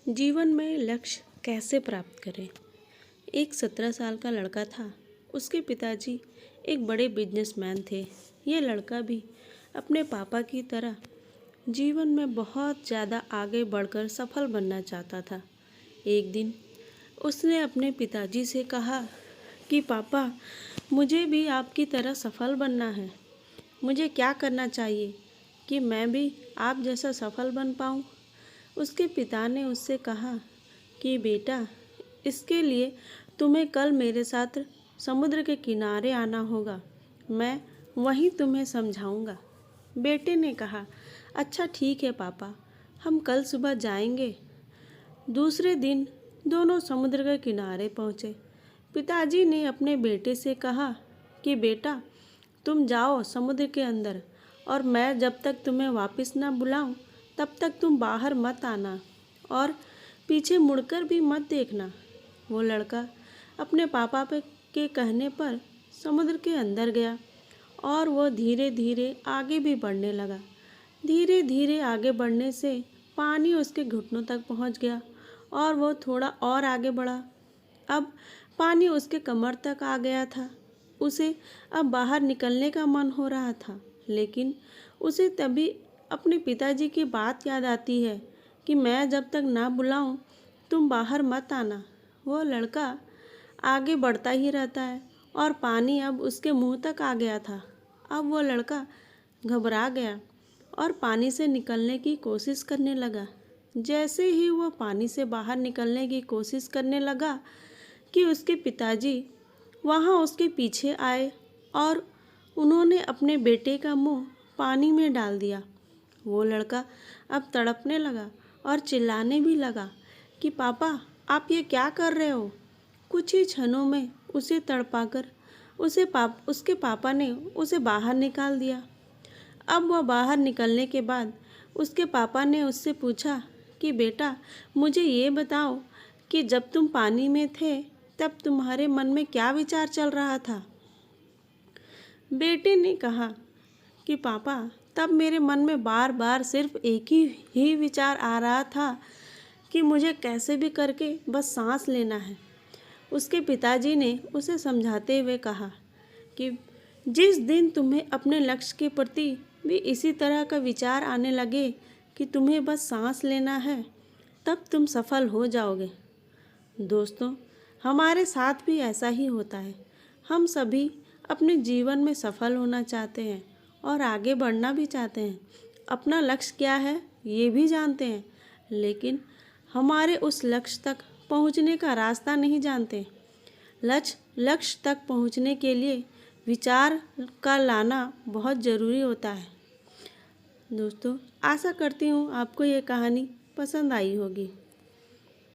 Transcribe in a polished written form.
जीवन में लक्ष्य कैसे प्राप्त करें। एक 17 साल का लड़का था। उसके पिताजी एक बड़े बिजनेसमैन थे। ये लड़का भी अपने पापा की तरह जीवन में बहुत ज़्यादा आगे बढ़कर सफल बनना चाहता था। एक दिन उसने अपने पिताजी से कहा कि पापा, मुझे भी आपकी तरह सफल बनना है। मुझे क्या करना चाहिए कि मैं भी आप जैसा सफल बन पाऊँ। उसके पिता ने उससे कहा कि बेटा, इसके लिए तुम्हें कल मेरे साथ समुद्र के किनारे आना होगा। मैं वहीं तुम्हें समझाऊंगा। बेटे ने कहा, अच्छा ठीक है पापा, हम कल सुबह जाएंगे। दूसरे दिन दोनों समुद्र के किनारे पहुँचे। पिताजी ने अपने बेटे से कहा कि बेटा, तुम जाओ समुद्र के अंदर और मैं जब तक तुम्हें वापस ना बुलाऊं तब तक तुम बाहर मत आना और पीछे मुड़कर भी मत देखना। वो लड़का अपने पापा के कहने पर समुद्र के अंदर गया और वो धीरे धीरे आगे भी बढ़ने लगा। धीरे धीरे आगे बढ़ने से पानी उसके घुटनों तक पहुंच गया और वो थोड़ा और आगे बढ़ा। अब पानी उसके कमर तक आ गया था। उसे अब बाहर निकलने का मन हो रहा था, लेकिन उसे तभी अपने पिताजी की बात याद आती है कि मैं जब तक ना बुलाऊं तुम बाहर मत आना। वो लड़का आगे बढ़ता ही रहता है और पानी अब उसके मुंह तक आ गया था। अब वो लड़का घबरा गया और पानी से निकलने की कोशिश करने लगा। जैसे ही वो पानी से बाहर निकलने की कोशिश करने लगा कि उसके पिताजी वहाँ उसके पीछे आए और उन्होंने अपने बेटे का मुंह पानी में डाल दिया। वो लड़का अब तड़पने लगा और चिल्लाने भी लगा कि पापा, आप ये क्या कर रहे हो। कुछ ही क्षणों में उसे तड़पाकर उसके पापा ने उसे बाहर निकाल दिया। अब वह बाहर निकलने के बाद उसके पापा ने उससे पूछा कि बेटा, मुझे ये बताओ कि जब तुम पानी में थे तब तुम्हारे मन में क्या विचार चल रहा था। बेटे ने कहा कि पापा, तब मेरे मन में बार बार सिर्फ एक ही विचार आ रहा था कि मुझे कैसे भी करके बस सांस लेना है। उसके पिताजी ने उसे समझाते हुए कहा कि जिस दिन तुम्हें अपने लक्ष्य के प्रति भी इसी तरह का विचार आने लगे कि तुम्हें बस सांस लेना है, तब तुम सफल हो जाओगे। दोस्तों, हमारे साथ भी ऐसा ही होता है। हम सभी अपने जीवन में सफल होना चाहते हैं और आगे बढ़ना भी चाहते हैं। अपना लक्ष्य क्या है ये भी जानते हैं, लेकिन हमारे उस लक्ष्य तक पहुंचने का रास्ता नहीं जानते। लक्ष्य तक पहुंचने के लिए विचार का लाना बहुत ज़रूरी होता है। दोस्तों, आशा करती हूँ आपको ये कहानी पसंद आई होगी।